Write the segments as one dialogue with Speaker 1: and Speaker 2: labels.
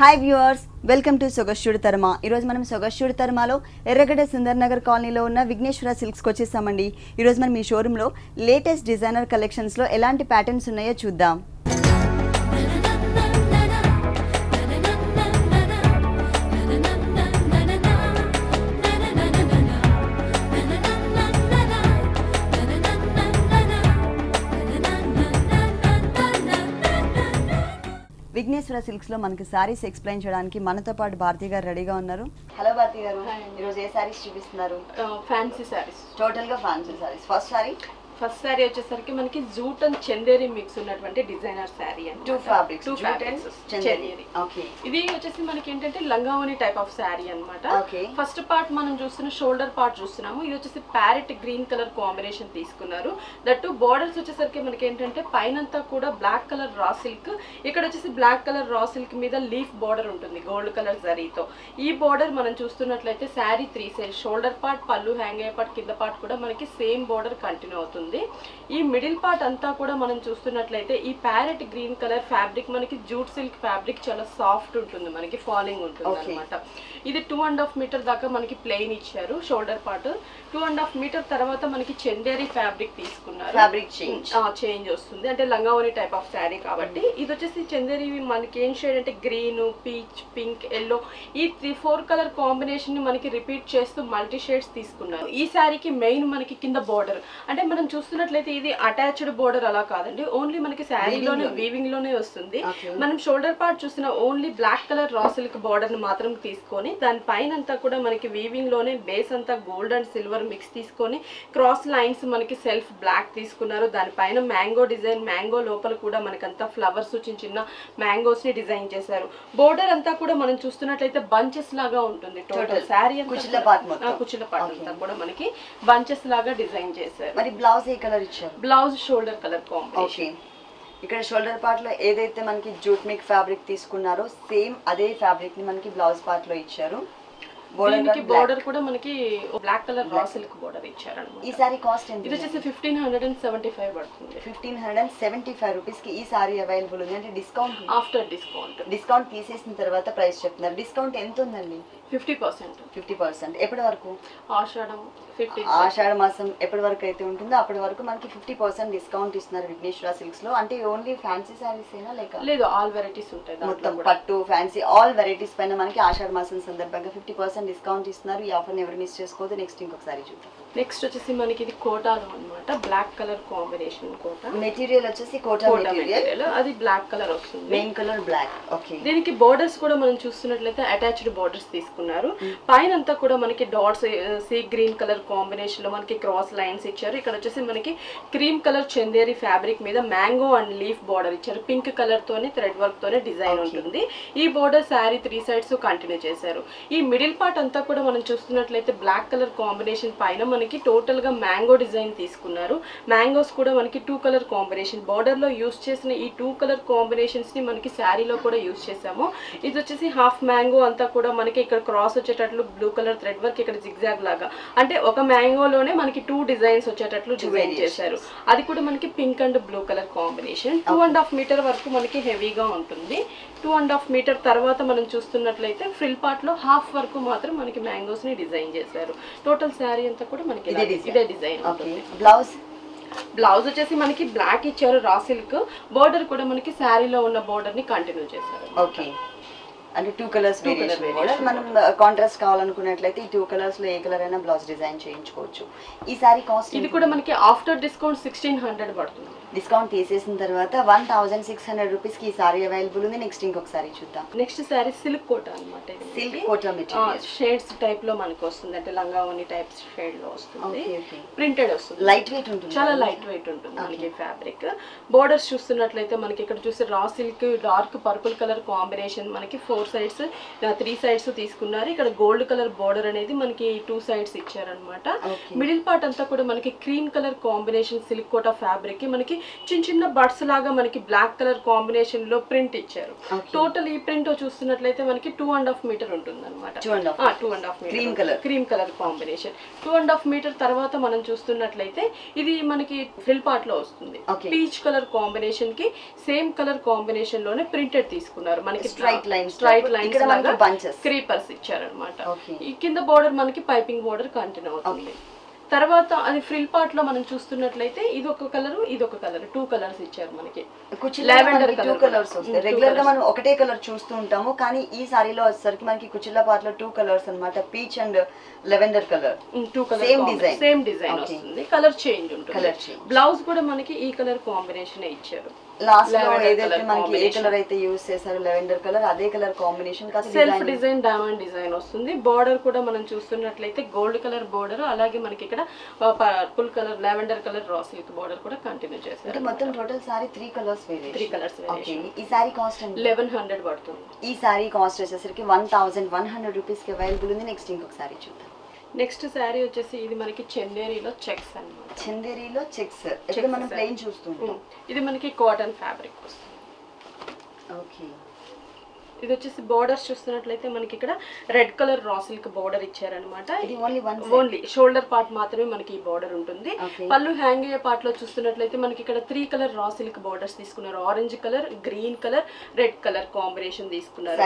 Speaker 1: Hi viewers, welcome to సొగస్యుడి తర్మ. ఈరోజు మనం సొగస్యుడి తర్మలో ఎర్రగడ్డ సుందర్ నగర్ కాలనీలో ఉన్న విఘ్నేశ్వర సిల్క్స్కి వచ్చేసామండి. ఈరోజు మనం ఈ షోరూంలో లేటెస్ట్ డిజైనర్ కలెక్షన్స్లో ఎలాంటి ప్యాటర్న్స్ ఉన్నాయో చూద్దాం. విఘ్నేశ్వర సిల్క్స్ లో మనకి సారీస్ ఎక్స్ప్లెయిన్ చేయడానికి మనతో పాటు భారతి గారు రెడీగా ఉన్నారు. హలో భారతి గారు, ఈరోజు ఏ సారీస్ చూపిస్తున్నారు?
Speaker 2: ఫ్యాన్సీ సారీస్,
Speaker 1: టోటల్ గా ఫ్యాన్సీ సారీస్. ఫస్ట్ సారీ
Speaker 2: వచ్చేసరికి మనకి జూట్ అండ్ చందేరి మిక్స్ ఉన్నటువంటి డిజైనర్ సారీ అండి.
Speaker 1: Two fabrics
Speaker 2: Chanderi. ఇది వచ్చేసి మనకి ఏంటంటే లంగావని టైప్ ఆఫ్ సారీ అన్నమాట. ఫస్ట్ పార్ట్ మనం చూస్తున్న షోల్డర్ పార్ట్ చూస్తున్నాము. ఇది వచ్చేసి ప్యారెట్ గ్రీన్ కలర్ కాంబినేషన్ తీసుకున్నారు. దట్టు బోర్డర్స్ వచ్చేసరికి మనకి ఏంటంటే పైనంతా కూడా బ్లాక్ కలర్ రా సిల్క్, ఇక్కడ వచ్చేసి బ్లాక్ కలర్ రా సిల్క్ మీద లీఫ్ బోర్డర్ ఉంటుంది గోల్డ్ కలర్ జరీతో. ఈ బోర్డర్ మనం చూస్తున్నట్లయితే శారీ 3 సైడ్ షోల్డర్ పార్ట్, పళ్ళు హ్యాంగ్ అయ్యే పార్ట్, కింద పార్ట్ కూడా మనకి సేమ్ బోర్డర్ కంటిన్యూ అవుతుంది. ఈ మిడిల్ పార్ట్ అంతా కూడా మనం చూస్తున్నట్లయితే ఈ ప్యారెట్ గ్రీన్ కలర్ ఫ్యాబ్రిక్ మనకి జూట్ సిల్క్ ఫ్యాబ్రిక్ చాలా సాఫ్ట్ ఉంటుంది, మనకి ఫాలింగ్ ఉంటుంది అనమాట. ఇది 2.5 మీటర్ దాకా మనకి ప్లెయిన్ ఇచ్చారు. షోల్డర్ పార్ట్ 2.5 మీటర్ తర్వాత మనకి చందేరి ఫ్యాబ్రిక్ తీసుకున్నారు.
Speaker 1: ఫ్యాబ్రిక్
Speaker 2: చేంజ్ వస్తుంది, అంటే లంగావని టైప్ ఆఫ్ శారీ కాబట్టి. ఇది వచ్చేసి చందేరి మనకి ఏం షేడ్ అంటే గ్రీన్, పీచ్, పింక్, ఎల్లో ఈ 3-4 కలర్ కాంబినేషన్ ని మనకి రిపీట్ చేస్తూ మల్టీ షేడ్స్ తీసుకున్నారు. ఈ శారీకి మెయిన్ మనకి కింద బోర్డర్, అంటే మనం చూస్తున్నట్లయితే ఇది అటాచ్డ్ బోర్డర్ అలా కాదండి, ఓన్లీ మనకి శారీలోనే వీవింగ్ లోనే వస్తుంది. మనం షోల్డర్ పార్ట్ చూసిన only black colour raw silk border ని మాత్రం తీసుకొని దాని పైన అంతా కూడా మనకి వీవింగ్ లోనే బేస్ అంతా గోల్డ్ అండ్ సిల్వర్ మిక్స్ తీసుకొని క్రాస్ లైన్స్ మనకి సెల్ఫ్ బ్లాక్ తీసుకున్నారు. దానిపైన మ్యాంగో డిజైన్, మ్యాంగో లోపల కూడా మనకంతా ఫ్లవర్స్ చిన్న చిన్న మ్యాంగోస్ ని డిజైన్ చేశారు. బోర్డర్ అంతా కూడా మనం చూస్తున్నట్లయితే బంచెస్ లాగా ఉంటుంది. టోటల్ శారీ కుచ్చుల పార్ట్ అంతా కూడా మనకి బంచెస్ లాగా డిజైన్ చేశారు.
Speaker 1: మరి బ్లౌజ్ ఏ కలర్ ఇచ్చారు?
Speaker 2: Blouse shoulder colour combination.
Speaker 1: ఇక్కడ షోల్డర్ పార్ట్ లో ఏదైతే మనకి జూట్ మిక్ ఫ్యాబ్రిక్ తీసుకున్నారో సేమ్ అదే ఫ్యాబ్రిక్ ని మనకి బ్లౌజ్ పార్ట్ లో ఇచ్చారు.
Speaker 2: బోర్డర్ కూడా మనకి black colour raw silk border ఇచ్చారు.
Speaker 1: ఈ సారీ కాస్ట్ ఎంత?
Speaker 2: ఇది వచ్చేసి 1575 పడుతుంది.
Speaker 1: 1575 రూపీస్ కి ఈ సారీ అవైలబుల్ ఉంది. అంటే డిస్కౌంట్
Speaker 2: ఆఫ్టర్
Speaker 1: డిస్కౌంట్ తీసేసిన తర్వాత ప్రైస్ చెప్తున్నారు. డిస్కౌంట్ ఎంత ఉందండి?
Speaker 2: 50%.
Speaker 1: ఎప్పటి వరకు?
Speaker 2: ఆషాఢ
Speaker 1: మాసం ఎప్పటి వరకు అయితే ఉంటుందో అప్పటి వరకు మనకి 50% డిస్కౌంట్ ఇస్తున్నారు విఘ్నేశ్వర సిల్క్స్ లో. అంటే ఓన్లీ ఫ్యాన్సీ సారీస్ ఏనా లేక?
Speaker 2: లేదు, ఆల్ వెరైటీస్ ఉంటాయి.
Speaker 1: మొత్తం పట్టు, ఫ్యాన్సీ ఆల్ వెరైటీస్ పైన మనకి ఆషాఢ మాసం సందర్భంగా 50% డిస్కౌంట్ ఇస్తున్నారు. ఈ ఆఫర్ ని ఎవరు మిస్ చేసుకోవద్దు. నెక్స్ట్ ఇంకొకసారి చూద్దాం.
Speaker 2: నెక్స్ట్ వచ్చేసి మనకి ఇది కోటాలో అన్నమాట, black colour combination. Kota
Speaker 1: material వచ్చేసి కోటా మెటీరియల్,
Speaker 2: అది బ్లాక్ కలర్ వస్తుంది.
Speaker 1: Main colour black. ఓకే.
Speaker 2: దీనికి బోర్డర్స్ కూడా మనం చూస్తున్నట్లయితే అటాచ్డ్ బోర్డర్స్ తీసుకున్నారు. పైన అంతా కూడా మనకి dots sea green colour combination లో మనకి క్రాస్ లైన్స్ ఇచ్చారు. ఇక్కడ వచ్చేసి మనకి క్రీమ్ కలర్ చందేరి ఫ్యాబ్రిక్ మీద మ్యాంగో అండ్ లీఫ్ బోర్డర్ ఇచ్చారు. పింక్ కలర్ తోనే థ్రెడ్ వర్క్ తోనే డిజైన్ ఉంటుంది. ఈ బోర్డర్ శారీ 3 సైడ్స్ కంటిన్యూ చేశారు. ఈ మిడిల్ పార్ట్ అంతా కూడా మనం చూస్తున్నట్లయితే బ్లాక్ కలర్ కాంబినేషన్ పైన మనకి టోటల్ గా మ్యాంగో డిజైన్ తీసుకున్నారు. మ్యాంగోస్ కూడా మనకి 2 కలర్ కాంబినేషన్. బోర్డర్ లో యూస్ చేసిన ఈ 2 కలర్ కాంబినేషన్స్ ని మనకి శారీలో కూడా యూస్ చేసాము. ఇది వచ్చేసి హాఫ్ మ్యాంగో అంతా కూడా మనకి ఇక్కడ క్రాస్ వచ్చేటట్లు బ్లూ కలర్ థ్రెడ్ వర్క్, ఇక్కడ జిగ్జాగ్ లాగా, అంటే ఒక మ్యాంగోలోనే మనకి 2 డిజైన్స్ వచ్చేటట్లు డిజైన్ చేశారు. అది కూడా మనకి pink and blue colour combination. 2.5 metre వరకు మనకి హెవీగా ఉంటుంది. 2.5 మీటర్ తర్వాత మనం చూస్తున్నట్లయితే ఫ్రిల్ పార్ట్ లో హాఫ్ వరకు మాత్రం మనకి మ్యాంగోస్ ని డిజైన్ చేశారు. టోటల్ శారీ అంతా కూడా మనకి ఇదే డిజైన్ ఉంటుంది. బ్లౌజ్ వచ్చేసి మనకి బ్లాక్ ఇచ్చారు రా సిల్క్. బోర్డర్ కూడా మనకి శారీలో ఉన్న బోర్డర్ ని కంటిన్యూ చేశారు.
Speaker 1: ఓకే. అంటే 2 కలర్స్ వేరియేషన్. మనం కాంట్రాస్ట్ కావాలనుకున్నట్లయితే ఈ 2 కలర్స్ లో ఏ కలర్ అయినా బ్లౌజ్ డిజైన్ చేయించుకోవచ్చు. ఈ సారీ కాస్ట్
Speaker 2: ఇది కూడా మనకి ఆఫ్టర్ డిస్కౌంట్ 1600 పడుతుంది.
Speaker 1: డిస్కౌంట్ తీసేసిన తర్వాత 1600 రూపీస్ కి ఈ సారీ అవైలబుల్ ఉంది. నెక్స్ట్ ఇంకొకసారి చూద్దాం.
Speaker 2: నెక్స్ట్ సారీ సిల్క్ కోటా అన్నమాట.
Speaker 1: Silk Kota material
Speaker 2: shades type లో మనకి వస్తుంది, అంటే లంగావని టైప్ షేడ్ లో వస్తుంది. ప్రింటెడ్ వస్తుంది,
Speaker 1: లైట్ వెయిట్ ఉంటుంది,
Speaker 2: చాలా లైట్ వెయిట్ ఉంటుంది మనకి ఫ్యాబ్రిక్. బోర్డర్స్ చూస్తున్నట్లయితే మనకి ఇక్కడ చూస్తే raw silk dark purple colour combination మనకి 4 సైడ్స్ 3 సైడ్స్ తీసుకున్నారు. ఇక్కడ గోల్డ్ కలర్ బోర్డర్ అనేది మనకి 2 సైడ్స్ ఇచ్చారనమాట. మిడిల్ పార్ట్ అంతా కూడా మనకి cream colour combination silk Kota fabric కి మనకి చిన్న చిన్న బడ్స్ లాగా మనకి బ్లాక్ కలర్ కాంబినేషన్ లో ప్రింట్ ఇచ్చారు. టోటల్ ఈ ప్రింట్ చూస్తున్నట్లయితే మనకి 2.5 మీటర్ ఉంటుంది అనమాట. 2.5 metre cream colour combination. 2.5 metre తర్వాత మనం చూస్తున్నట్లయితే ఇది మనకి ఫ్రిల్ పార్ట్ లో వస్తుంది. పీచ్ కలర్ కాంబినేషన్ కి సేమ్ కలర్ కాంబినేషన్ లోనే ప్రింటెడ్ తీసుకున్నారు. మనకి స్ట్రైట్ స్ట్రైట్ లైన్స్ లాగా
Speaker 1: బంచెస్
Speaker 2: క్రీపర్స్ ఇచ్చారనమాట. ఈ కింద బోర్డర్ మనకి పైపింగ్ బోర్డర్ కంటిన్యూ అవుతుంది. తర్వాత అది ఫ్రిల్ పార్ట్ లో మనం చూస్తున్నట్లయితే ఇది ఒక కలర్, ఇది ఒక కలర్, 2 కలర్స్ ఇచ్చారు మనకి.
Speaker 1: లావెండర్ కలర్స్ వస్తాయి. రెగ్యులర్ గా మనం ఒకటే కలర్ చూస్తూ ఉంటాము, కానీ ఈ సారీలో వచ్చేసరికి మనకి కుచిల్లా పార్ట్ లో 2 కలర్స్ అన్నమాట. Peach and lavender colour,
Speaker 2: 2 colour same design వస్తుంది. కలర్ చేంజ్ ఉంటుంది. బ్లౌజ్ కూడా మనకి ఈ కలర్ కాంబినేషన్ ఇచ్చారు.
Speaker 1: లాస్ట్ లో ఏదైతే మనకి ఏ కలర్ అయితే యూస్ చేశారో లెవెండర్ కలర్, అదే colour combination
Speaker 2: self design diamond design వస్తుంది. బార్డర్ కూడా మనం చూస్తున్నట్లయితే గోల్డ్ కలర్ బార్డర్, అలాగే మనకి ఇక్కడ purple colour lavender colour raw silk border కూడా కంటిన్యూ చేశారు.
Speaker 1: మొత్తం టోటల్ సారీ 3 కలర్స్ వేరే.
Speaker 2: 3 కలర్స్ వేరియేషన్.
Speaker 1: ఈ సారీ కాస్ట్
Speaker 2: 1100 పడుతుంది.
Speaker 1: ఈ సారీ కాస్ట్ వచ్చేసరికి 1100 రూపీస్ కి అవైలబుల్ ఉంది. నెక్స్ట్ ఇంకొక సారీ చూద్దాం.
Speaker 2: నెక్స్ట్ శారీ వచ్చేసి ఇది మనకి చందేరీలో చెక్స్ అన్నమాట.
Speaker 1: చందేరీలో చెక్స్ ఇక్కడ మనం ప్లెయిన్ చూస్తుంటాం.
Speaker 2: ఇది మనకి కాటన్ ఫ్యాబ్రిక్ వస్తుంది.
Speaker 1: ఓకే,
Speaker 2: ఇది వచ్చేసి బోర్డర్స్ చూస్తున్నట్లయితే మనకి ఇక్కడ red colour raw silk border ఇచ్చారనమాట.
Speaker 1: ఇది
Speaker 2: ఓన్లీ షోల్డర్ పార్ట్ మాత్రమే మనకి ఈ బోర్డర్ ఉంటుంది. పళ్ళు హ్యాంగ్ అయ్యే పార్ట్ లో చూస్తున్నట్లయితే మనకి ఇక్కడ 3 కలర్ రా సిల్క్ బోర్డర్స్ తీసుకున్నారు. Orange colour, green colour, red colour combination తీసుకున్నారు.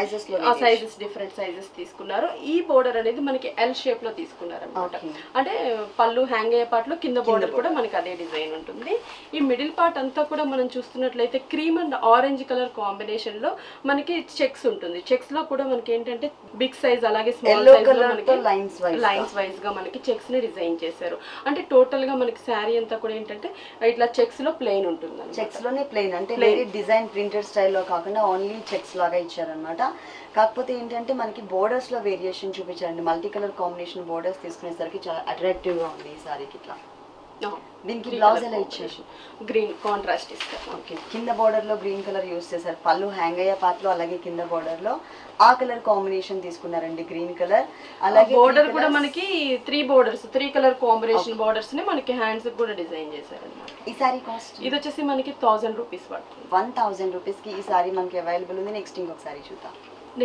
Speaker 2: సైజెస్ డిఫరెంట్ సైజెస్ తీసుకున్నారు. ఈ బోర్డర్ అనేది మనకి ఎల్ షేప్ లో తీసుకున్నారు అనమాట. అంటే పళ్ళు హ్యాంగ్ అయ్యే పార్ట్ లో కింద బోర్డర్ కూడా మనకి అదే డిజైన్ ఉంటుంది. ఈ మిడిల్ పార్ట్ అంతా కూడా మనం చూస్తున్నట్లయితే cream and orange colour combination లో మనకి చెక్స్ ఉంటుంది. చెక్స్ లో కూడా మనకి ఏంటంటే బిగ్ సైజ్ అలాగే స్మాల్ సైజ్ లో మనకి లైన్స్ వైజ్ గా మనకి చెక్స్ ని డిజైన్ చేశారు. అంటే టోటల్ గా మనకి శారీ అంతా కూడా ఏంటంటే ఇట్లా చెక్స్ లో ప్లెయిన్ ఉంటుంది.
Speaker 1: చెక్స్ లోనే ప్లెయిన్ అంటే వేరే డిజైన్ ప్రింటెడ్ స్టైల్లో కాకుండా ఓన్లీ చెక్స్ లాగా ఇచ్చారనమాట. కాకపోతే ఏంటంటే మనకి బోర్డర్స్ లో వేరియేషన్ చూపించారండి. మల్టీ కలర్ కాంబినేషన్ బోర్డర్స్ తీసుకునేసరికి చాలా అట్రాక్టివ్ గా ఉంది ఈ సారీకి. ఇట్లా దీనికి బ్లౌజ్ ఎలా ఇచ్చేసి
Speaker 2: గ్రీన్ కాంట్రాస్ట్ ఇస్తారు.
Speaker 1: ఓకే, కింద బోర్డర్ లో గ్రీన్ కలర్ యూస్ చేశారు. పళ్ళు హ్యాంగ్ అయ్యే పార్ట్ లో అలాగే కింద బోర్డర్ లో ఆ కలర్ కాంబినేషన్ తీసుకున్నారండి, గ్రీన్ కలర్. అలాగే
Speaker 2: బోర్డర్ కూడా మనకి 3 కలర్ కాంబినేషన్ బోర్డర్స్ ని మనకి హ్యాండ్స్ కూడా డిజైన్ చేశారు అన్నమాట.
Speaker 1: ఈ సారీ కాస్ట్
Speaker 2: ఇది వచ్చేసి మనకి 1000 రూపీస్ పడుతుంది.
Speaker 1: 1000 రూపీస్ కి ఈ సారీ మనకి అవైలబుల్ ఉంది. నెక్స్ట్ ఇంకొక సారీ చూద్దాం.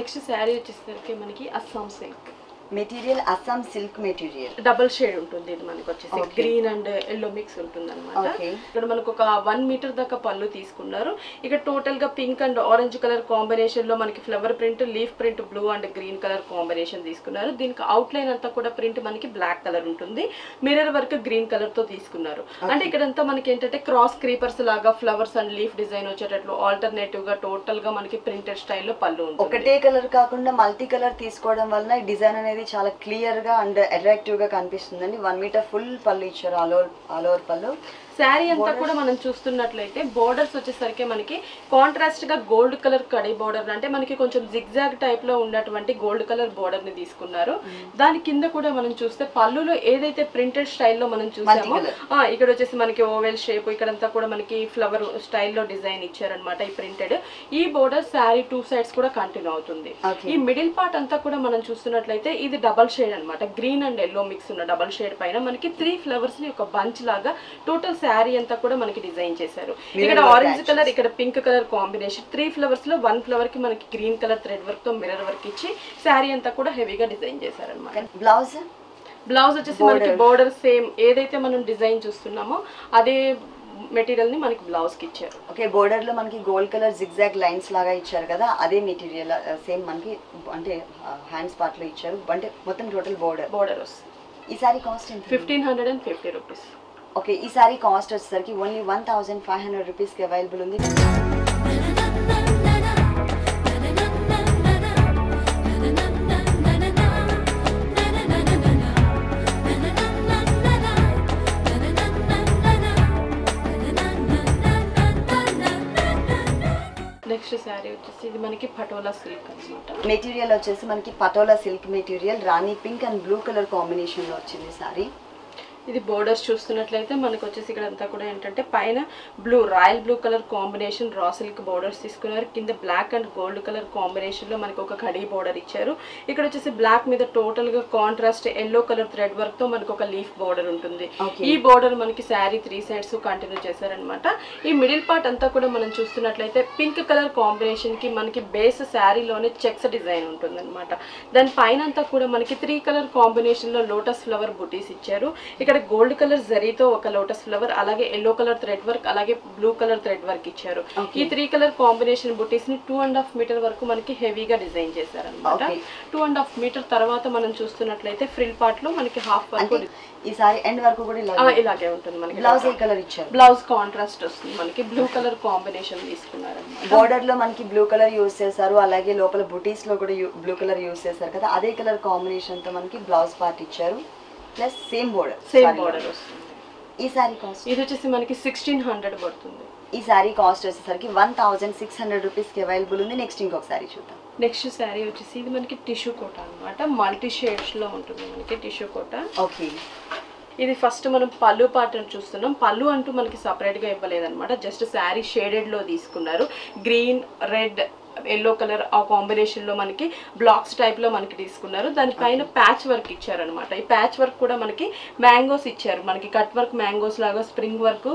Speaker 2: నెక్స్ట్ శారీ వచ్చేసరికి మనకి Assam silk
Speaker 1: material, Assam silk material,
Speaker 2: double shade ఉంటుంది. ఇది మనకి వచ్చేసి గ్రీన్ అండ్ ఎల్లో మిక్స్ ఉంటుంది అనమాట. ఇక్కడ మనకు ఒక 1 మీటర్ దాకా పళ్ళు తీసుకున్నారు. ఇక్కడ టోటల్ గా pink and orange colour combination లో మనకి flower print, leaf print, blue and green colour combination తీసుకున్నారు. దీనికి అవుట్ లైన్ అంతా కూడా ప్రింట్ మనకి బ్లాక్ కలర్ ఉంటుంది. మిర్రర్ వర్క్ గ్రీన్ కలర్ తో తీసుకున్నారు. అంటే ఇక్కడంతా మనకి ఏంటంటే క్రాస్ క్రీపర్స్ లాగా ఫ్లవర్స్ అండ్ లీఫ్ డిజైన్ వచ్చేటట్లు ఆల్టర్నేటివ్ గా టోటల్ గా మనకి ప్రింటెడ్ స్టైల్లో పళ్ళు ఉంటుంది.
Speaker 1: ఒకటే కలర్ కాకుండా మల్టీ కలర్ తీసుకోవడం వలన ఈ డిజైన్ అనేది చాలా క్లియర్ గా అండ్ అట్రాక్టివ్ గా కనిపిస్తుందండి. 1 మీటర్ ఫుల్ పళ్ళు ఇచ్చారు, ఆల్ ఓవర్ పళ్ళు.
Speaker 2: శారీ అంతా కూడా మనం చూస్తున్నట్లయితే బోర్డర్స్ వచ్చేసరికి మనకి కాంట్రాస్ట్ గా గోల్డ్ కలర్ కడి బోర్డర్, అంటే మనకి కొంచెం జిగ్జాగ్ టైప్ లో ఉన్నటువంటి గోల్డ్ కలర్ బోర్డర్ ని తీసుకున్నారు. దాని కింద కూడా మనం చూస్తే పళ్ళులో ఏదైతే ప్రింటెడ్ స్టైల్లో మనం చూసామో ఇక్కడ వచ్చేసి మనకి ఓవెల్ షేప్, ఇక్కడంతా కూడా మనకి ఫ్లవర్ స్టైల్లో డిజైన్ ఇచ్చారనమాట. ఈ ప్రింటెడ్ ఈ బోర్డర్ శారీ 2 సైడ్స్ కూడా కంటిన్యూ అవుతుంది. ఈ మిడిల్ పార్ట్ అంతా కూడా మనం చూస్తున్నట్లయితే ఇది డబల్ షేడ్ అనమాట. గ్రీన్ అండ్ ఎల్లో మిక్స్ ఉన్న డబల్ షేడ్ పైన మనకి 3 ఫ్లవర్స్ ని ఒక బంచ్ లాగా టోటల్ శారీ అంతా కూడా మనకి డిజైన్ చేశారు. ఇక్కడ ఆరెంజ్ కలర్, ఇక్కడ పింక్ కలర్ కాంబినేషన్ 3 ఫ్లవర్స్ లో 1 ఫ్లవర్ కి మనకి గ్రీన్ కలర్ థ్రెడ్ వర్క్ తో మిర్రర్ వర్క్ ఇచ్చి శారీ అంతా కూడా హెవీగా డిజైన్ చేశారు అనమాట. బ్లౌజ్ వచ్చేసి మనకి బోర్డర్ సేమ్ ఏదైతే మనం డిజైన్ చూస్తున్నామో అదే మెటీరియల్ ని మనకి బ్లౌజ్ కి ఇచ్చారు.
Speaker 1: ఓకే, బోర్డర్ లో మనకి గోల్డ్ కలర్ జిగ్జాగ్ లైన్స్ లాగా ఇచ్చారు కదా, అదే మెటీరియల్ సేమ్ మనకి అంటే హ్యాండ్స్ పార్ట్ లో ఇచ్చారు. అంటే మొత్తం టోటల్ బోర్డర్ వస్తుంది. ఈ సారీ కాస్ట్
Speaker 2: 1550 రూపీస్.
Speaker 1: ఓకే, ఈ సారీ కాస్ట్ వచ్చేసరికి ఓన్లీ 1500 రూపీస్ కి అవైలబుల్ ఉంది.
Speaker 2: నెక్స్ట్ శారీ వచ్చేసి ఇది మనకి పటోలా సిల్క్ అన్నమాట.
Speaker 1: మెటీరియల్ వచ్చేసి మనకి patola silk material, Rani pink and blue colour combination లో వచ్చింది సారీ.
Speaker 2: ఇది బోర్డర్స్ చూస్తున్నట్లయితే మనకు వచ్చేసి ఇక్కడ అంతా కూడా ఏంటంటే పైన blue royal blue colour combination raw silk borders తీసుకున్నారు. కింద black and gold colour combination లో మనకి ఒక కడీ బోర్డర్ ఇచ్చారు. ఇక్కడ వచ్చేసి బ్లాక్ మీద టోటల్ గా contrast yellow colour thread work తో మనకి ఒక లీఫ్ బోర్డర్ ఉంటుంది. ఈ బోర్డర్ మనకి శారీ 3 సైడ్స్ కంటిన్యూ చేశారనమాట. ఈ మిడిల్ పార్ట్ అంతా కూడా మనం చూస్తున్నట్లయితే పింక్ కలర్ కాంబినేషన్ కి మనకి బేస్ శారీలోనే చెక్స్ డిజైన్ ఉంటుంది అనమాట. దాని పైన అంతా కూడా మనకి 3 కలర్ కాంబినేషన్ లో లోటస్ ఫ్లవర్ బుటీస్ ఇచ్చారు. ఇక్కడ ఇక్కడ గోల్డ్ కలర్ జరీతో ఒక లోటస్ ఫ్లవర్, అలాగే ఎల్లో కలర్ థ్రెడ్ వర్క్, అలాగే బ్లూ కలర్ థ్రెడ్ వర్క్ ఇచ్చారు. ఈ 3 కలర్ కాంబినేషన్ బుటీస్ ని 2.5 మీటర్ వరకు మనకి హెవీగా డిజైన్ చేశారనమాట. 2.5 మీటర్ తర్వాత మనం చూస్తున్నట్లయితే ఫ్రిల్ పార్ట్ లో మనకి హాఫ్ వరకు
Speaker 1: ఈ సారీ ఎండ్ వరకు కూడా
Speaker 2: ఇలాగే ఉంటుంది. మనకి
Speaker 1: బ్లౌజ్ ఏ కలర్ ఇచ్చారు?
Speaker 2: బ్లౌజ్ కాంట్రాస్ట్ వస్తుంది. మనకి బ్లూ కలర్ కాంబినేషన్ తీసుకున్నారు.
Speaker 1: బోర్డర్ లో మనకి బ్లూ కలర్ యూస్ చేశారు, అలాగే లోపల బుటీస్ లో కూడా బ్లూ కలర్ యూస్ చేశారు కదా, అదే కలర్ కాంబినేషన్ తో మనకి బ్లౌజ్ పార్ట్ ఇచ్చారు. ప్లస్ సేమ్ బోర్డర్
Speaker 2: వస్తుంది.
Speaker 1: ఈ సారీ కాస్ట్
Speaker 2: ఇది వచ్చేసి మనకి 1600 పడుతుంది.
Speaker 1: ఈ సారీ కాస్ట్ వచ్చేసరికి 1600 రూపీస్ కి అవైలబుల్ ఉంది. నెక్స్ట్ ఇంకొక సారీ చూద్దాం.
Speaker 2: నెక్స్ట్ శారీ వచ్చేసి ఇది మనకి టిష్యూ కోట అన్నమాట. మల్టీ షేడ్స్ లో ఉంటుంది మనకి టిష్యూ కోట.
Speaker 1: ఓకే.
Speaker 2: ఇది ఫస్ట్ మనం పళ్ళు పార్ట్ చూస్తున్నాం. పళ్ళు అంటూ మనకి సపరేట్ గా ఇవ్వలేదన్నమాట, జస్ట్ శారీ షేడెడ్ లో తీసుకున్నారు. గ్రీన్, రెడ్, ఎల్లో కలర్ ఆ కాంబినేషన్ లో మనకి బ్లాక్స్ టైప్ లో మనకి తీసుకున్నారు. దానిపైన ప్యాచ్ వర్క్ ఇచ్చారనమాట. ఈ ప్యాచ్ వర్క్ కూడా మనకి మ్యాంగోస్ ఇచ్చారు. మనకి కట్ వర్క్ మ్యాంగోస్ లాగా స్ప్రింగ్ వర్క్,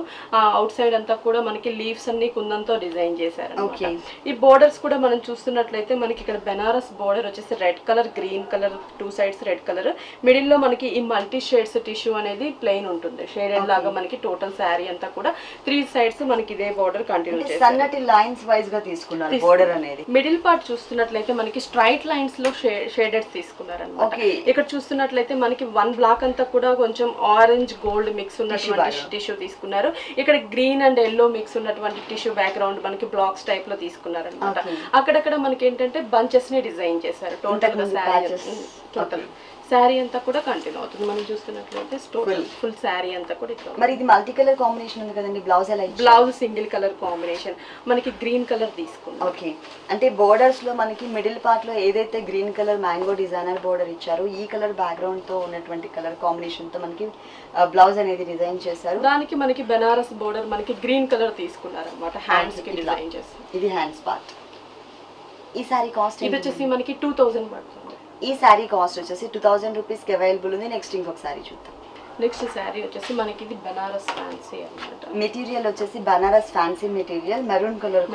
Speaker 2: అవుట్ సైడ్ అంతా కూడా మనకి లీవ్స్ అన్ని కుందంతో డిజైన్ చేశారు. ఈ బోర్డర్స్ కూడా మనం చూస్తున్నట్లయితే మనకి ఇక్కడ బెనారస్ బోర్డర్ వచ్చేసి red colour, green colour, 2 sides red colour, middle లో మనకి ఈ మల్టీ షేడ్స్ టిష్యూ అనేది ప్లెయిన్ ఉంటుంది. షేడెడ్ లాగా మనకి టోటల్ శారీ అంతా కూడా 3 సైడ్స్ మనకి ఇదే బోర్డర్ కంటిన్యూ చేశారు.
Speaker 1: సన్నటి లైన్స్ వైస్ గా తీసుకున్నారు బోర్డర్ అనేది.
Speaker 2: మిడిల్ పార్ట్ చూస్తున్నట్లయితే మనకి స్ట్రైట్ లైన్స్ లో షేడెడ్ తీసుకున్నారన్నమాట. ఇక్కడ చూస్తున్నట్లయితే మనకి 1 బ్లాక్ అంతా కూడా కొంచెం ఆరెంజ్ గోల్డ్ మిక్స్ ఉన్నటువంటి టిష్యూ తీసుకున్నారు. ఇక్కడ గ్రీన్ అండ్ ఎల్లో మిక్స్ ఉన్నటువంటి టిష్యూ బ్యాక్గ్రౌండ్ మనకి బ్లాక్స్ టైప్ లో తీసుకున్నారన్నమాట. అక్కడక్కడ మనకి ఏంటంటే బంచెస్ ని డిజైన్ చేశారు. టోటల్ శారీ అంతా కూడా కంటిన్యూ అవుతుంది. మనం చూస్తున్నట్లయితే ఫుల్ శారీ అంతా కూడా ఇట్లా.
Speaker 1: మరి ఇది మల్టీ కలర్ కాంబినేషన్ ఉంది కదండి, బ్లౌజ్ ఎలా?
Speaker 2: బ్లౌజ్ సింగిల్ కలర్ కాంబినేషన్ మనకి గ్రీన్ కలర్ తీసుకున్నాం.
Speaker 1: ఓకే. అంటే బోర్డర్స్ లో మనకి మిడిల్ పార్ట్ లో ఏదైతే green colour mango designer border ఇచ్చారో ఈ కలర్ బ్యాక్గ్రౌండ్ తో ఉన్నటువంటి కలర్ కాంబినేషన్ తో మనకి బ్లౌజ్ అనేది డిజైన్ చేశారు.
Speaker 2: దానికి మనకి బెనారస్ బోర్డర్ మనకి గ్రీన్ కలర్ తీసుకున్నారు అన్నమాట. హ్యాండ్స్ కి డిజైన్ చేస్తారు.
Speaker 1: ఇది హ్యాండ్స్ పార్ట్. ఈ సారీ కాస్ట్
Speaker 2: ఇది వచ్చేసి మనకి 2000 పడుతుంది.
Speaker 1: ఈ సారీ కాస్ట్ వచ్చేసి 2000 రూపీస్ కి అవైలబుల్ ఉంది. నెక్స్ట్ ఇంకొక సారీ చూద్దాం.
Speaker 2: నెక్స్ట్ శారీ వచ్చేసి మనకి ఇది బనారస్ ఫ్యాన్సీ అన్నమాట.
Speaker 1: మెటీరియల్ వచ్చేసి Banaras fancy material, maroon colour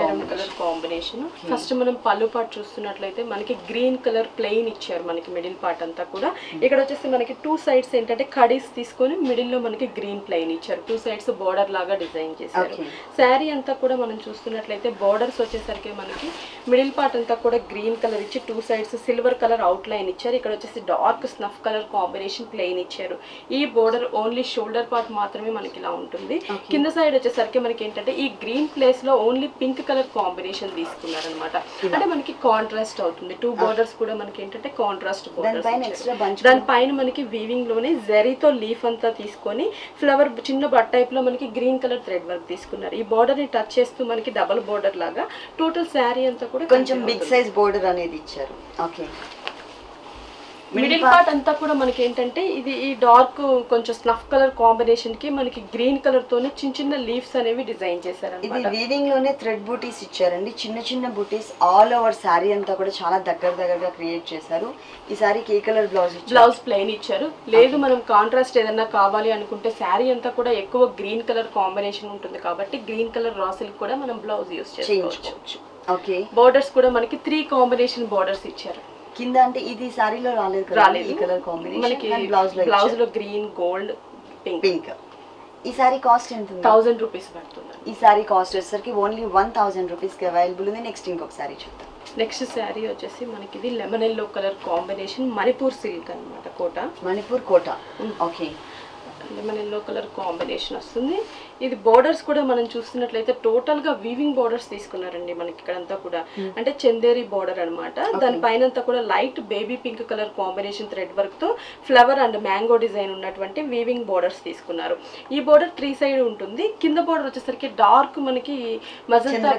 Speaker 2: combination. First మనం పళ్ళు పార్ట్ చూస్తున్నట్లయితే మనకి గ్రీన్ కలర్ ప్లెయిన్ ఇచ్చారు మనకి మిడిల్ పార్ట్ అంతా కూడా. ఇక్కడ వచ్చేసి మనకి 2 సైడ్స్ ఏంటంటే కడీస్ తీసుకొని మిడిల్ లో మనకి గ్రీన్ ప్లెయిన్ ఇచ్చారు. 2 సైడ్స్ బోర్డర్ లాగా డిజైన్ చేశారు. శారీ అంతా కూడా మనం చూస్తున్నట్లయితే బోర్డర్స్ వచ్చేసరికి మనకి మిడిల్ పార్ట్ అంతా కూడా గ్రీన్ కలర్ ఇచ్చి 2 sides silver colour out line ఇచ్చారు. ఇక్కడ వచ్చేసి dark snuff colour combination plain ఇచ్చారు. ఈ బోర్డర్ ఓన్లీ షోల్డర్ పార్ట్ మాత్రమే మనకి ఇలా ఉంటుంది. కింద సైడ్ వచ్చేసరికి మనకి ఏంటంటే ఈ గ్రీన్ ప్లేస్ లో ఓన్లీ పింక్ కలర్ కాంబినేషన్ తీసుకున్నారనమాట. అంటే మనకి కాంట్రాస్ట్ అవుతుంది. 2 బోర్డర్స్ కూడా మనకి ఏంటంటే కాంట్రాస్ట్ బోర్డర్స్. దానిపైన మనకి వీవింగ్ లోనే జరీతో లీఫ్ అంతా తీసుకొని ఫ్లవర్ చిన్న బట్ టైప్ లో మనకి గ్రీన్ కలర్ థ్రెడ్ వర్క్ తీసుకున్నారు. ఈ బోర్డర్ ని టచ్ చేస్తూ మనకి డబుల్ బోర్డర్ లాగా టోటల్ శారీ అంతా కూడా
Speaker 1: కొంచెం బిగ్ సైజ్ బోర్డర్ అనేది ఇచ్చారు. ఓకే.
Speaker 2: మిడిల్ పార్ట్ అంతా కూడా మనకి ఏంటంటే ఇది ఈ డార్క్ కొంచెం స్నఫ్ కలర్ కాంబినేషన్ కి మనకి గ్రీన్ కలర్ తోనే చిన్న చిన్న లీవ్స్ అనేవి డిజైన్ చేశారు.
Speaker 1: ఇది వీవింగ్ లోనే థ్రెడ్ బూటీస్ ఇచ్చారండి, చిన్న చిన్న బూటీస్ ఆల్ ఓవర్ శారీ అంతా కూడా చాలా దగ్గరగా క్రియేట్ చేశారు. ఈ శారీకి ఏ కలర్ బ్లౌజ్
Speaker 2: ప్లెయిన్ ఇచ్చారు. లేదు మనం కాంట్రాస్ట్ ఏదన్నా కావాలి అనుకుంటే శారీ అంతా కూడా ఎక్కువ గ్రీన్ కలర్ కాంబినేషన్ ఉంటుంది కాబట్టి గ్రీన్ కలర్ రా సిల్క్ కూడా మనం బ్లౌజ్ యూస్ చేసుకోవచ్చు.
Speaker 1: ఓకే.
Speaker 2: బోర్డర్స్ కూడా మనకి 3 కాంబినేషన్ బోర్డర్స్ ఇచ్చారు.
Speaker 1: కింద అంటే ఇది సారీలో రాలేదు ఈ కలర్ కాంబినేషన్.
Speaker 2: మనకి బ్లౌజ్ లో గ్రీన్, గోల్డ్, పింక్.
Speaker 1: ఈ సారీ కాస్ట్ ఎంత?
Speaker 2: 1000 రూపీస్ పడుతుంది.
Speaker 1: ఈ సారీ కాస్ట్ వచ్చేసరికి ఓన్లీ 1000 రూపీస్ కి అవైలబుల్ ఉంది. నెక్స్ట్ ఇంకొక సారీ చూద్దాం.
Speaker 2: నెక్స్ట్ శారీ వచ్చేసి మనకి ఇది lemon yellow colour combination Manipur silk అన్నమాట. Kota,
Speaker 1: Manipur Kota. Okay.
Speaker 2: Lemon yellow colour combination వస్తుంది. ఇది బోర్డర్స్ కూడా మనం చూస్తున్నట్లయితే టోటల్ గా వీవింగ్ బోర్డర్స్ తీసుకున్నారండి మనకి ఇక్కడంతా కూడా. అంటే చందేరి బోర్డర్ అనమాట. దానిపైన అంతా కూడా light baby pink colour combination thread work తో ఫ్లవర్ అండ్ మ్యాంగో డిజైన్ ఉన్నటువంటి వీవింగ్ బోర్డర్స్ తీసుకున్నారు. ఈ బోర్డర్ 3 సైడ్ ఉంటుంది. కింద బోర్డర్ వచ్చేసరికి డార్క్ మనకి మజంతా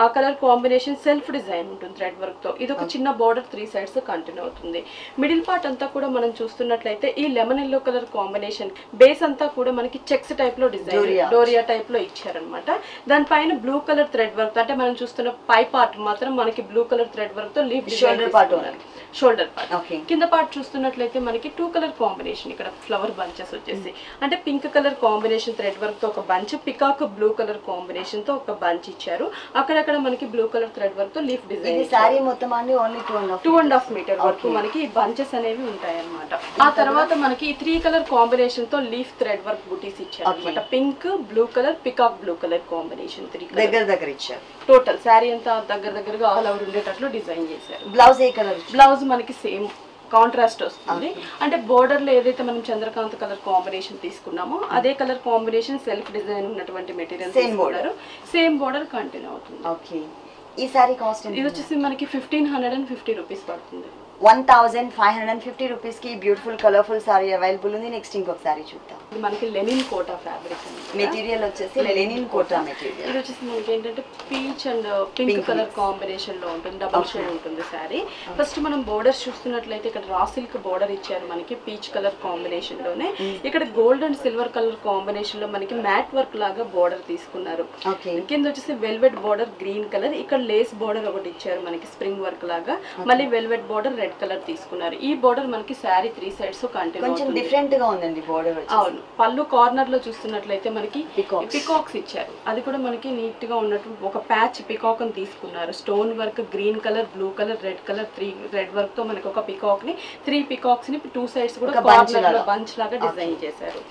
Speaker 2: ఆ కలర్ కాంబినేషన్ సెల్ఫ్ డిజైన్ ఉంటుంది థ్రెడ్ వర్క్ తో. ఇది ఒక చిన్న బోర్డర్ 3 సైడ్స్ కంటిన్యూ అవుతుంది. మిడిల్ పార్ట్ అంతా కూడా మనం చూస్తున్నట్లయితే ఈ lemon yellow colour combination base అంతా కూడా మనకి చెక్స్ టైప్ లో డిజైన్ డోరియా టైప్ లో ఇచ్చారనమాట. దానిపైన బ్లూ కలర్ థ్రెడ్ వర్క్, అంటే మనం చూస్తున్న పై పార్ట్ మాత్రం మనకి బ్లూ కలర్ థ్రెడ్ వర్క్ తో లీఫ్ షోల్డర్ పార్ట్.
Speaker 1: Okay.
Speaker 2: కింద పార్ట్ చూస్తున్నట్లయితే మనకి 2 కలర్ కాంబినేషన్, ఇక్కడ ఫ్లవర్ బంచెస్ వచ్చేసి అంటే pink colour combination thread work తో ఒక bunch, peacock blue colour combination తో ఒక బంచ్ ఇచ్చారు. అక్కడక్కడ మనకి బ్లూ కలర్ థ్రెడ్ వర్క్ తో లీఫ్ డిజైన్.
Speaker 1: ఇది సారీ మొత్తం అండి ఓన్లీ
Speaker 2: 2.5 మీటర్ వరకు మనకి ఈ బంచెస్ అనేవి ఉంటాయి అన్నమాట. ఆ తర్వాత మనకి 3 కలర్ కాంబినేషన్ తో లీఫ్ థ్రెడ్ వర్క్ బుటీస్ ఇచ్చారు అన్నమాట. Pink blue colour, peacock blue colour combination 3
Speaker 1: దగ్గర ఇచ్చారు.
Speaker 2: టోటల్ శారీ అంతా దగ్గరగా ఆల్ ఓవర్ ఉండేటట్లు డిజైన్ చేశారు.
Speaker 1: బ్లౌజ్ ఏ కలర్?
Speaker 2: బ్లౌజ్ మనకి సేమ్ కాంట్రాస్ట్ వస్తుంది. అంటే బోర్డర్ లో ఏదైతే మనం చంద్రకాంత్ కలర్ కాంబినేషన్ తీసుకున్నామో అదే కలర్ కాంబినేషన్ సెల్ఫ్ డిజైన్ ఉన్నటువంటి మెటీరియల్ తీసుకున్నారు. సేమ్ బోర్డర్ కంటిన్యూ అవుతుంది.
Speaker 1: ఓకే. ఈ సారీ కాస్ట్
Speaker 2: ఇది వచ్చేసి మనకి 1550 రూపీస్ పడుతుంది.
Speaker 1: 1550 రూపీస్ కి బ్యూటిఫుల్ కలర్ఫుల్ సారీ అవైలబుల్ ఉంది. నెక్స్ట్ ఇంకొక సారీ చూద్దాం.
Speaker 2: ఇది మనకి లెనిన్ కోటా ఫ్యాబ్రిక్.
Speaker 1: మెటీరియల్ వచ్చేసి లెనిన్ కోటా మెటీరియల్.
Speaker 2: ఇది వచ్చేసి మనకి ఏంటంటే peach and pink colour combination లో ఉంటుంది, డబుల్ షేడ్ ఉంటుంది సారీ. ఫస్ట్ మనం బోర్డర్స్ చూస్తున్నట్లయితే ఇక్కడ రా సిల్క్ బోర్డర్ ఇచ్చారు మనకి పీచ్ కలర్ కాంబినేషన్ లోనే. ఇక్కడ gold and silver colour combination లో మనకి మ్యాట్ వర్క్ లాగా బోర్డర్ తీసుకున్నారు. కింద వచ్చేసి వెల్వెట్ బోర్డర్ గ్రీన్ కలర్, ఇక్కడ లేస్ బోర్డర్ ఒకటి ఇచ్చారు మనకి స్ప్రింగ్ వర్క్ లాగా, మళ్ళీ వెల్వెట్ బోర్డర్ రెడ్ కలర్ తీసుకున్నారు. ఈ బోర్డర్ మనకి శారీ 3 సైడ్స్ కంటిన్యూ
Speaker 1: కొంచెం డిఫరెంట్ గా ఉందండి బోర్డర్.
Speaker 2: అవును. పళ్ళు కార్నర్ లో చూస్తున్నట్లయితే మనకి పికాక్స్ ఇచ్చారు. అది కూడా మనకి నీట్ గా ఉన్నట్టు ఒక ప్యాచ్ పికాక్ ని తీసుకున్నారు. Stone work green colour, blue colour, red colour, 3 red work తో మనకి ఒక పికాక్ ని 3 పికాక్స్ ని 2 సైడ్స్ కూడా కార్నర్ లో బంచ్ లాగా డిజైన్ చేశారు.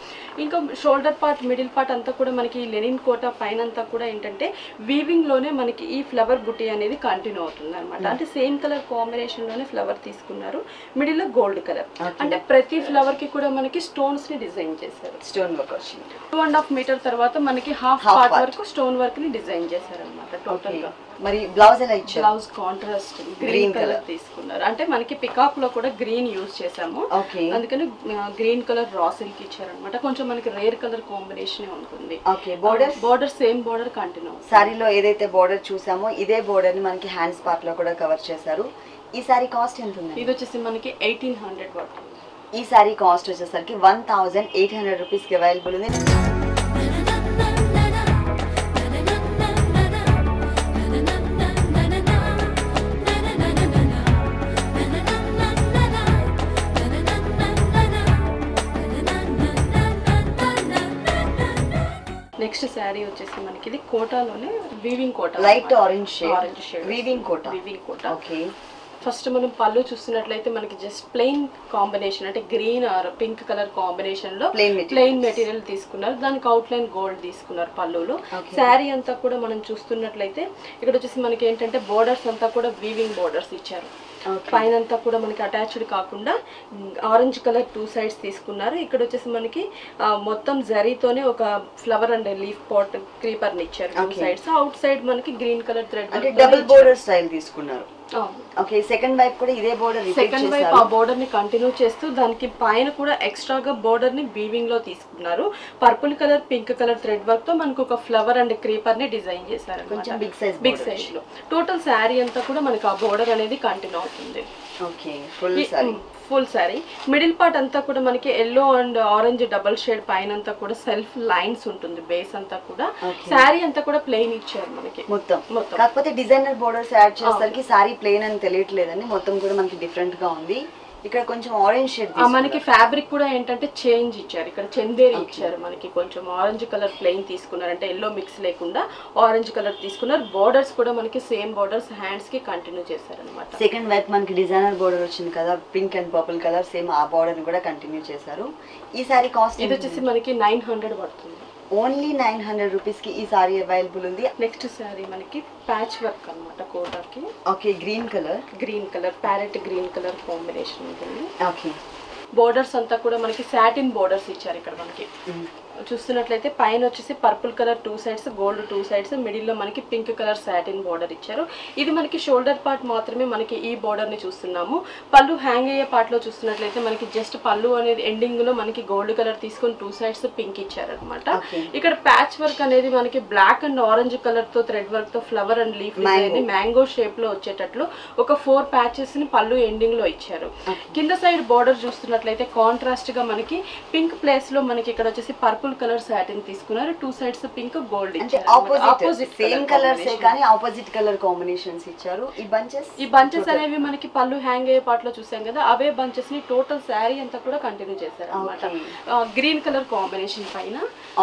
Speaker 2: ఇంకా షోల్డర్ పార్ట్ మిడిల్ పార్ట్ అంతా కూడా మనకి లెనిన్ కోటా పైన అంతా కూడా ఏంటంటే వీవింగ్ లోనే మనకి ఈ ఫ్లవర్ బుటీ అనేది కంటిన్యూ అవుతుంది అనమాట. అంటే సేమ్ కలర్ కాంబినేషన్ లోనే ఫ్లవర్ తీసుకున్నారు. మిడిల్ లో గోల్డ్ కలర్. అంటే ప్రతి ఫ్లవర్ కి కూడా మనకి స్టోన్స్ ని డిజైన్ చేశారు.
Speaker 1: స్టోన్ వర్క్ వచ్చింది.
Speaker 2: 2.5 మీటర్ తర్వాత మనకి హాఫ్ పార్ట్ వరకు స్టోన్ వర్క్ ని డిజైన్ చేశారు అనమాట టోటల్ గా.
Speaker 1: మరి బ్లౌజ్ ఎలా ఇచ్చారు?
Speaker 2: బ్లౌజ్ కాంట్రాస్ట్ గ్రీన్ కలర్ తీసుకున్నారు. అంటే మనకి పికాక్ లో కూడా గ్రీన్ యూజ్ చేసాము, అందుకని గ్రీన్ కలర్ రా సిల్క్ ఇచ్చారు అనమాట. కొంచెం మనకి రేర్ కలర్ కాంబినేషన్ ఉంటుంది. Border same border continue.
Speaker 1: సారీలో ఏదైతే బోర్డర్ చూసామో ఇదే బోర్డర్ ని మనకి హ్యాండ్స్ పార్ట్ లో కూడా కవర్ చేశారు. ఈ సారీ కాస్ట్ ఎంత ఉంది?
Speaker 2: ఇది వచ్చేసి మనకి 1800 పడుతుంది.
Speaker 1: ఈ సారీ కాస్ట్ వచ్చేసరికి 1800 రూపీస్ కి అవైలబుల్ ఉంది.
Speaker 2: నెక్స్ట్ శారీ వచ్చేసి మనకి ఇది కోటాలోనే weaving Kota,
Speaker 1: light orange shade weaving Kota.
Speaker 2: Okay. First మనం పళ్ళు చూస్తున్నట్లయితే మనకి జస్ట్ ప్లెయిన్ కాంబినేషన్ అంటే green or pink colour combination లో ప్లెయిన్ మెటీరియల్ తీసుకున్నారు. దానికి అవుట్ లైన్ గోల్డ్ తీసుకున్నారు పళ్ళులో. శారీ అంతా కూడా మనం చూస్తున్నట్లయితే ఇక్కడ వచ్చేసి మనకి ఏంటంటే బోర్డర్స్ అంతా కూడా వీవింగ్ బోర్డర్స్ ఇచ్చారు. పైన అంతా కూడా మనకి అటాచ్డ్ కాకుండా ఆరెంజ్ కలర్ 2 సైడ్స్ తీసుకున్నారు. ఇక్కడ వచ్చేసి మనకి మొత్తం జరీతోనే ఒక flower and leaf pot creeper ని ఇచ్చారు 2 సైడ్స్. అవుట్ సైడ్ మనకి green colour thread
Speaker 1: double border style తీసుకున్నారు. ఓకే. సెకండ్ వైపు కూడా ఇదే బోర్డర్,
Speaker 2: సెకండ్ వైపు ఆ బోర్డర్ ని కంటిన్యూ చేస్తూ దానికి పైన కూడా ఎక్స్ట్రాగా బోర్డర్ ని వీవింగ్ లో తీసుకున్నారు. Purple colour pink colour thread work తో మనకు ఒక ఫ్లవర్ అండ్ క్రీపర్ ని డిజైన్ చేశారు. బిగ్ సైజ్ లో టోటల్ శారీ అంతా కూడా మనకి ఆ బోర్డర్ అనేది కంటిన్యూ అవుతుంది.
Speaker 1: Okay.
Speaker 2: Full sari middle part అంతా కూడా మనకి yellow and orange double shade పైన అంతా కూడా సెల్ఫ్ లైన్స్ ఉంటుంది. బేస్ అంతా కూడా శారీ అంతా కూడా ప్లెయిన్ ఇచ్చారు మనకి మొత్తం.
Speaker 1: కాకపోతే డిజైనర్ బోర్డర్స్ యాడ్ చేసరికి శారీ ప్లెయిన్ అని తెలియట్లేదండి. మొత్తం కూడా మనకి డిఫరెంట్ గా ఉంది. ఇక్కడ కొంచెం ఆరెంజ్ షేడ్
Speaker 2: మనకి ఫ్యాబ్రిక్ కూడా ఏంటంటే చేంజ్ ఇచ్చారు. ఇక్కడ చందేరి ఇచ్చారు మనకి. కొంచెం ఆరెంజ్ కలర్ ప్లెయిన్ తీసుకున్నారు, అంటే ఎల్లో మిక్స్ లేకుండా ఆరెంజ్ కలర్ తీసుకున్నారు. బోర్డర్స్ కూడా మనకి సేమ్ బోర్డర్స్ హ్యాండ్స్ కి కంటిన్యూ చేశారు అనమాట.
Speaker 1: సెకండ్ వైపు మనకి డిజైనర్ బోర్డర్ వచ్చింది కదా, pink and purple colour, same ఆ బోర్డర్ ని కూడా కంటిన్యూ చేశారు. ఈ సారీ కాస్ట్
Speaker 2: ఇది వచ్చేసి మనకి 900 పడుతుంది.
Speaker 1: ఓన్లీ 900 రూపీస్ కి ఈ సారీ అవైలబుల్ ఉంది.
Speaker 2: నెక్స్ట్ సారీ మనకి ప్యాచ్ వర్క్ అన్నమాట కోటాకి.
Speaker 1: Okay. Green colour
Speaker 2: parrot green colour combination ఉంటుంది.
Speaker 1: ఓకే.
Speaker 2: బోర్డర్స్ అంతా కూడా మనకి సాటిన్ బోర్డర్స్ ఇచ్చారు. ఇక్కడ మనకి చూస్తున్నట్లయితే పైన వచ్చేసి purple colour 2 sides, gold 2 sides, middle లో మనకి పింక్ కలర్ సాటిన్ బోర్డర్ ఇచ్చారు. ఇది మనకి షోల్డర్ పార్ట్ మాత్రమే మనకి ఈ బోర్డర్ ని చూస్తున్నాము. పళ్ళు హ్యాంగ్ అయ్యే పార్ట్ లో చూస్తున్నట్లయితే మనకి జస్ట్ పళ్ళు అనేది ఎండింగ్ లో మనకి గోల్డ్ కలర్ తీసుకొని 2 సైడ్స్ పింక్ ఇచ్చారు అనమాట. ఇక్కడ ప్యాచ్ వర్క్ అనేది మనకి బ్లాక్ అండ్ ఆరెంజ్ కలర్ తో థ్రెడ్ వర్క్ తో ఫ్లవర్ అండ్ లీఫ్ అనేది మ్యాంగో షేప్ లో వచ్చేటట్లు ఒక 4 ప్యాచెస్ ని పళ్ళు ఎండింగ్ లో ఇచ్చారు. కింద సైడ్ బోర్డర్ చూస్తున్నట్లయితే కాంట్రాస్ట్ గా మనకి పింక్ ప్లేస్ లో మనకి ఇక్కడ వచ్చేసి పర్పుల్ పర్పుల్ కలర్ సాటిన్ తీసుకున్నారు, 2 సైడ్స్ పింక్ గోల్డ్
Speaker 1: అంటే ఆపోజిట్ సేమ్ కలర్స్ కానీ ఆపోజిట్ కలర్ కాంబినేషన్స్ ఇచ్చారు. ఈ బంచెస్
Speaker 2: అనేవి మనకి పళ్ళు హ్యాంగ్ అయ్యే పార్ట్ లో చూసాం కదా, అవే బంచెస్ ని టోటల్ శారీ అంతా కూడా కంటిన్యూ చేశారు అనమాట. గ్రీన్ కలర్ కాంబినేషన్ పైన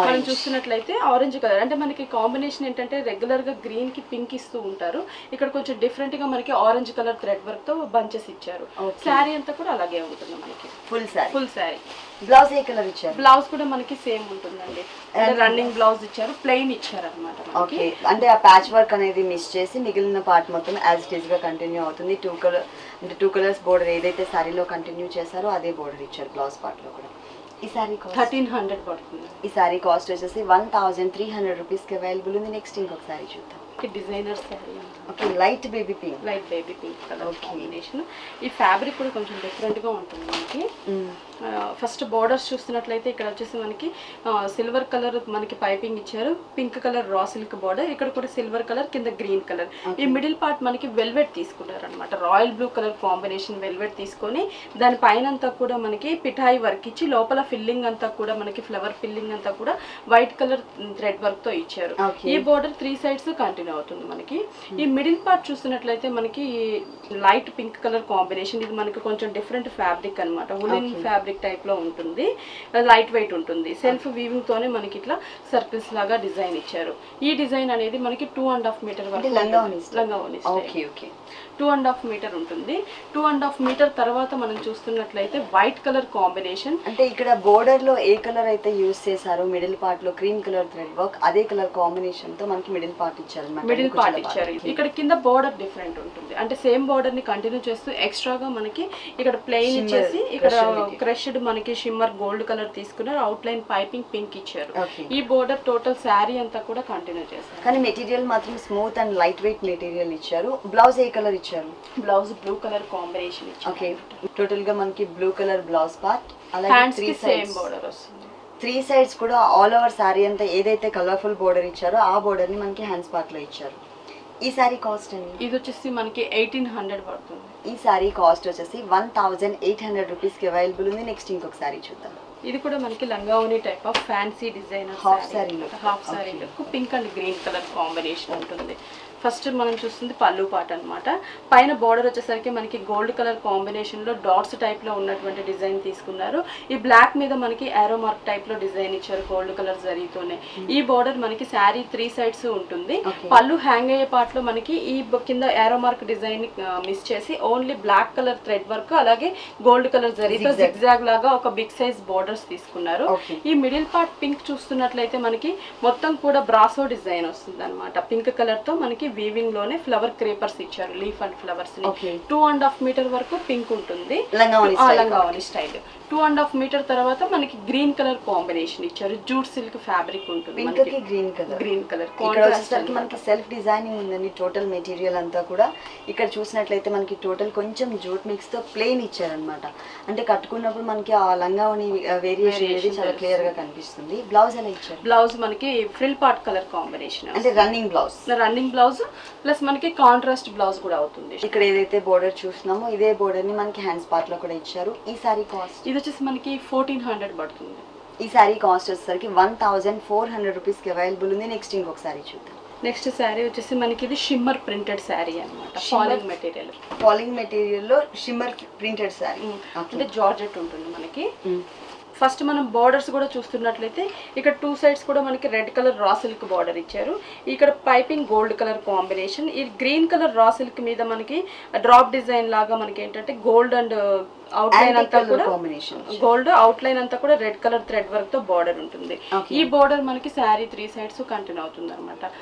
Speaker 2: మనం చూస్తున్నట్లయితే ఆరెంజ్ కలర్, అంటే మనకి కాంబినేషన్ ఏంటంటే రెగ్యులర్ గా గ్రీన్ కి పింక్ ఇస్తూ ఉంటారు, ఇక్కడ కొంచెం డిఫరెంట్ గా మనకి ఆరెంజ్ కలర్ థ్రెడ్ వర్క్ తో బంచెస్ ఇచ్చారు. శారీ అంతా కూడా అలాగే ఉంటుంది మనకి ఫుల్ శారీ.
Speaker 1: బ్లౌజ్ ఏ కలర్ ఇచ్చారు?
Speaker 2: బ్లౌజ్ కూడా మనకి సేమ్ ఉంటుందండి, రన్నింగ్ బ్లౌజ్ ఇచ్చారు, ప్లెయిన్ ఇచ్చారు అనమాట.
Speaker 1: ఓకే, అంటే ఆ ప్యాచ్ వర్క్ అనేది మిస్ చేసి మిగిలిన పార్ట్ మొత్తం యాజ్ ఇట్ ఈస్ గా కంటిన్యూ అవుతుంది. 2 కలర్స్ బోర్డర్ ఏదైతే సారీలో కంటిన్యూ చేశారో అదే బోర్డర్ ఇచ్చారు బ్లౌజ్ పార్ట్ లో కూడా. ఈ సారీ
Speaker 2: 1300 పడుతుంది.
Speaker 1: ఈ సారీ కాస్ట్ వచ్చేసి 1300 రూపీస్ కి అవైలబుల్ ఉంది. నెక్స్ట్ ఇంకొక సారీ చూద్దాం.
Speaker 2: Designer sorry.
Speaker 1: Okay, light baby pink
Speaker 2: colour combination. ఈ ఫ్యాబ్రిక్ కూడా కొంచెం డిఫరెంట్ గా ఉంటుంది మనకి. ఫస్ట్ బోర్డర్స్ చూస్తున్నట్లయితే ఇక్కడ వచ్చేసి మనకి సిల్వర్ కలర్ మనకి పైపింగ్ ఇచ్చారు, pink colour raw silk border, ఇక్కడ కూడా సిల్వర్ కలర్, కింద గ్రీన్ కలర్. ఈ మిడిల్ పార్ట్ మనకి వెల్వెట్ తీసుకున్నారు అనమాట, royal blue colour combination velvet తీసుకొని దాని పైన అంతా కూడా మనకి పిఠాయి వర్క్ ఇచ్చి లోపల ఫిల్లింగ్ అంతా కూడా మనకి ఫ్లవర్ ఫిల్లింగ్ అంతా కూడా వైట్ కలర్ థ్రెడ్ వర్క్ తో ఇచ్చారు. ఈ బోర్డర్ 3 సైడ్స్ కంటిన్యూ అవుతుంది మనకి. ఈ మిడిల్ పార్ట్ చూస్తున్నట్లయితే మనకి లైట్ పింక్ కలర్ కాంబినేషన్, ఇది మనకి కొంచెం డిఫరెంట్ ఫ్యాబ్రిక్ అనమాట, ఉలెన్ ఫ్యాబ్రిక్ టైప్ లో ఉంటుంది, లైట్ వెయిట్ ఉంటుంది. సెల్ఫ్ వీవింగ్ తోనే మనకి ఇట్లా సర్కిల్స్ లాగా డిజైన్ ఇచ్చారు. ఈ డిజైన్ అనేది మనకి 2.5 మీటర్ వరకు లంగావోని 2.5 మీటర్ ఉంటుంది. 2.5 మీటర్ తర్వాత మనం చూస్తున్నట్లయితే వైట్ కలర్ కాంబినేషన్,
Speaker 1: అంటే ఇక్కడ బోర్డర్ లో ఏ కలర్ అయితే యూస్ చేశారో మిడిల్ పార్ట్ లో క్రీమ్ కలర్ థ్రెడ్ వర్క్ అదే కలర్ కాంబినేషన్ తో మనకి మిడిల్ పార్ట్ ఇచ్చారు.
Speaker 2: ఇక్కడ కింద బోర్డర్ డిఫరెంట్ ఉంటుంది, అంటే సేమ్ బోర్డర్ ని కంటిన్యూ చేస్తూ ఎక్స్ట్రాగా మనకి ఇక్కడ ప్లెయిన్ ఇచ్చేసి ఇక్కడ క్రష్డ్ మనకి షిమ్మర్ గోల్డ్ కలర్ తీసుకున్నారు, అవుట్ లైన్ పైపింగ్ పింక్ ఇచ్చారు. ఈ బోర్డర్ టోటల్ శారీ అంతా కూడా కంటిన్యూ చేస్తారు.
Speaker 1: కానీ మెటీరియల్ మాత్రం smooth and light weight material ఇచ్చారు. బ్లౌజ్ ఏ కలర్ ఇచ్చారు?
Speaker 2: బ్లౌజ్ బ్లూ కలర్ కాంబినేషన్ ఇచ్చారు.
Speaker 1: ఓకే, టోటల్ గా మనకి బ్లూ కలర్ బ్లౌజ్ పార్ట్, అలాగే 3
Speaker 2: సేమ్ బోర్డర్ వస్తుంది.
Speaker 1: 3 సైడ్స్ కూడా ఆల్ ఓవర్ సారీ అంతా ఏదైతే కలర్ఫుల్ బోర్డర్ ఇచ్చారో ఆ బోర్డర్ ని మనకి హ్యాండ్స్ పార్ట్ లో ఇచ్చారు. ఈ సారీ కాస్ట్ అండి?
Speaker 2: ఇది వచ్చేసి మనకి 1800 పడుతుంది.
Speaker 1: ఈ సారీ కాస్ట్ వచ్చేసి 1800 రూపీస్ కి అవైలబుల్ ఉంది. నెక్స్ట్ ఇంకొక సారీ చూద్దాం.
Speaker 2: ఇది కూడా మనకి లంగావోని type of fancy design, half sari look, pink and green colour combination ఉంటుంది. ఫస్ట్ మనం చూస్తుంది పళ్ళు పాట అనమాట. పైన బోర్డర్ వచ్చేసరికి మనకి గోల్డ్ కలర్ కాంబినేషన్ లో డాట్స్ టైప్ లో ఉన్నటువంటి డిజైన్ తీసుకున్నారు. ఈ బ్లాక్ మీద మనకి ఆరో మార్క్ టైప్ లో డిజైన్ ఇచ్చారు గోల్డ్ కలర్ జరీతోనే. ఈ బోర్డర్ మనకి శారీ 3 సైడ్స్ ఉంటుంది. పళ్ళు హ్యాంగ్ అయ్యే పార్ట్ లో మనకి ఈ కింద ఆరో మార్క్ డిజైన్ మిస్ చేసి only black colour thread work అలాగే గోల్డ్ కలర్ జరీతో జిగ్జాగ్ లాగా ఒక బిగ్ సైజ్ బోర్డర్స్ తీసుకున్నారు. ఈ మిడిల్ పార్ట్ పింక్ చూస్తున్నట్లయితే మనకి మొత్తం కూడా బ్రాసో డిజైన్ వస్తుంది అనమాట. పింక్ కలర్ తో మనకి వీవింగ్ లోనే ఫ్లవర్ క్రేపర్స్ ఇచ్చారు, లీఫ్ అండ్ ఫ్లవర్స్ ని. 2.5 మీటర్ వరకు పింక్ ఉంటుంది, లంగావోని స్టైల్. 2.5 మీటర్ తర్వాత మనకి గ్రీన్ కలర్ కాంబినేషన్ ఇచ్చారు, జూట్ సిల్క్ ఫ్యాబ్రిక్ ఉంటుంది. గ్రీన్ కలర్
Speaker 1: మనకి సెల్ఫ్ డిజైనింగ్ ఉందండి. టోటల్ మెటీరియల్ అంతా కూడా ఇక్కడ చూసినట్లయితే మనకి టోటల్ కొంచెం జూట్ మిక్స్ తో ప్లెయిన్ ఇచ్చారనమాట. అంటే కట్టుకున్నప్పుడు మనకి ఆ లంగావోని వేరియేషన్ అనేది చాలా క్లియర్ గా కనిపిస్తుంది. బ్లౌజ్ ఎలా ఇచ్చారు?
Speaker 2: బ్లౌజ్ మనకి ఫ్రిల్ పార్ట్ కలర్ కాంబినేషన్,
Speaker 1: అంటే రన్నింగ్
Speaker 2: బ్లౌజ్ ప్లస్ మనకి కాంట్రాస్ట్ బ్లౌజ్ కూడా అవుతుంది.
Speaker 1: ఇక్కడ ఏదైతే బోర్డర్ చూస్తున్నామో ఇదే బోర్డర్ ని మనకి హ్యాండ్స్ పార్ట్ లో కూడా ఇచ్చారు. ఈ సారీ కాస్ట్?
Speaker 2: ఇది వచ్చేసి మనకి 1400 పడుతుంది.
Speaker 1: ఈ సారీ కాస్ట్ వచ్చేసరికి 1400 రూపీస్ కి అవైలబుల్ ఉంది. నెక్స్ట్ ఇంకొక సారీ చూద్దాం.
Speaker 2: నెక్స్ట్ శారీ వచ్చేసి మనకి ఇది షిమ్మర్ ప్రింటెడ్ శారీ అనమాట.
Speaker 1: ఫాలింగ్ మెటీరియల్ లో షిమ్మర్ ప్రింటెడ్ శారీ,
Speaker 2: అంటే జార్జెట్ ఉంటుంది మనకి. ఫస్ట్ మనం బార్డర్స్ కూడా చూస్తున్నట్లయితే ఇక్కడ 2 సైడ్స్ కూడా మనకి red colour raw silk border ఇచ్చారు. ఇక్కడ పైపింగ్ గోల్డ్ కలర్ కాంబినేషన్. ఈ గ్రీన్ కలర్ రా సిల్క్ మీద మనకి డ్రాప్ డిజైన్ లాగా మనకి ఏంటంటే గోల్డ్ అండ్ అవుట్ లైన్ అంతా కూడా గోల్డ్, అవుట్ లైన్ అంతా కూడా రెడ్ కలర్ థ్రెడ్ వర్క్ తో బార్డర్ ఉంటుంది. ఈ బార్డర్ మనకి శారీ 3 సైడ్స్ కంటిన్యూ అవుతుంది అనమాట.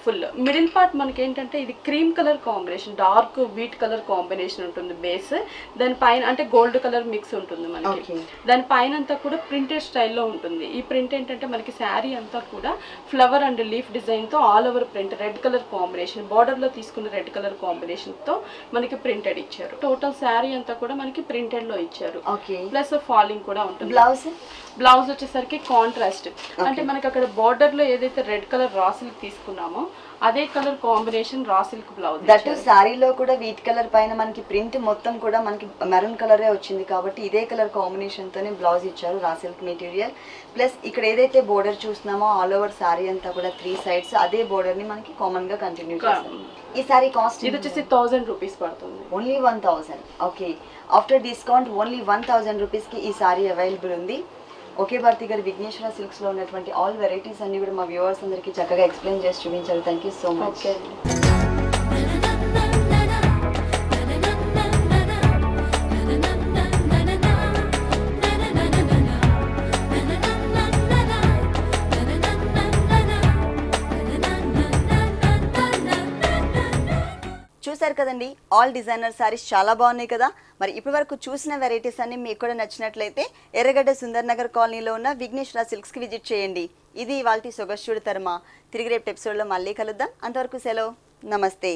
Speaker 2: ఫుల్ మిడిల్ పార్ట్ మనకి ఏంటంటే ఇది cream colour combination, dark wheat colour combination ఉంటుంది బేస్. దాని పైన అంటే గోల్డ్ కలర్ మిక్స్ ఉంటుంది మనకి. దాని పైన అంతా కూడా ప్రింటెడ్ స్టైల్లో ఉంటుంది. ఈ ప్రింట్ ఏంటంటే మనకి శారీ అంతా కూడా ఫ్లవర్ అండ్ లీఫ్ డిజైన్ తో all over print, red colour combination, border లో తీసుకున్న రెడ్ కలర్ కాంబినేషన్ తో మనకి ప్రింటెడ్ ఇచ్చారు. టోటల్ శారీ అంతా కూడా మనకి ప్రింటెడ్ లో ఇచ్చారు. ప్లస్ ఫాలింగ్ కూడా ఉంటుంది. బ్లౌజ్ వచ్చేసరికి కాంట్రాస్ట్, అంటే మనకి అక్కడ బార్డర్ లో ఏదైతే రెడ్ కలర్ రా సిల్క్ తీసుకున్నామో అదే colour combination raw silk blouse.
Speaker 1: That సారీలో కూడా వీట్ కలర్ పైన మనకి ప్రింట్ మొత్తం కూడా మనకి మెరూన్ కలరే వచ్చింది కాబట్టి ఇదే కలర్ కాంబినేషన్ తోనే బ్లౌజ్ ఇచ్చారు రా సిల్క్ మెటీరియల్. ప్లస్ ఇక్కడ ఏదైతే బోర్డర్ చూస్తున్నామో ఆల్ ఓవర్ సారీ అంతా కూడా 3 sides అదే బోర్డర్ ని మనకి కామన్ గా కంటిన్యూ చేస్తాం. ఈ సారీ కాస్ట్
Speaker 2: ఇది వచ్చేసి 1000 రూపీస్ పడుతుంది.
Speaker 1: Only 1000. Okay, after discount only 1000 rupees కి ఈ సారీ అవైలబుల్ ఉంది. ఓకే భారతి గారు, విఘ్నేశ్వర సిల్క్స్ లో ఉన్నటువంటి ఆల్ వెరైటీస్ అన్ని కూడా మా వ్యూవర్స్ అందరికి చక్కగా ఎక్స్ప్లెయిన్ చేసి చూపించారు. Thank you so much. చూసారు కదండి, ఆల్ డిజైనర్ సారీస్ చాలా బాగున్నాయి కదా. మరి ఇప్పటి వరకు చూసిన వెరైటీస్ అన్ని మీకు కూడా నచ్చినట్లయితే ఎర్రగడ్డ సుందర్ నగర్ కాలనీలో ఉన్న విఘ్నేశ్వర సిల్క్స్ కి విజిట్ చేయండి. ఇది ఇవాల్టి సొగస్యుడి తరమా. తిరిగి రేపు ఎపిసోడ్లో మళ్ళీ కలుద్దాం. అంతవరకు సెలవు, నమస్తే.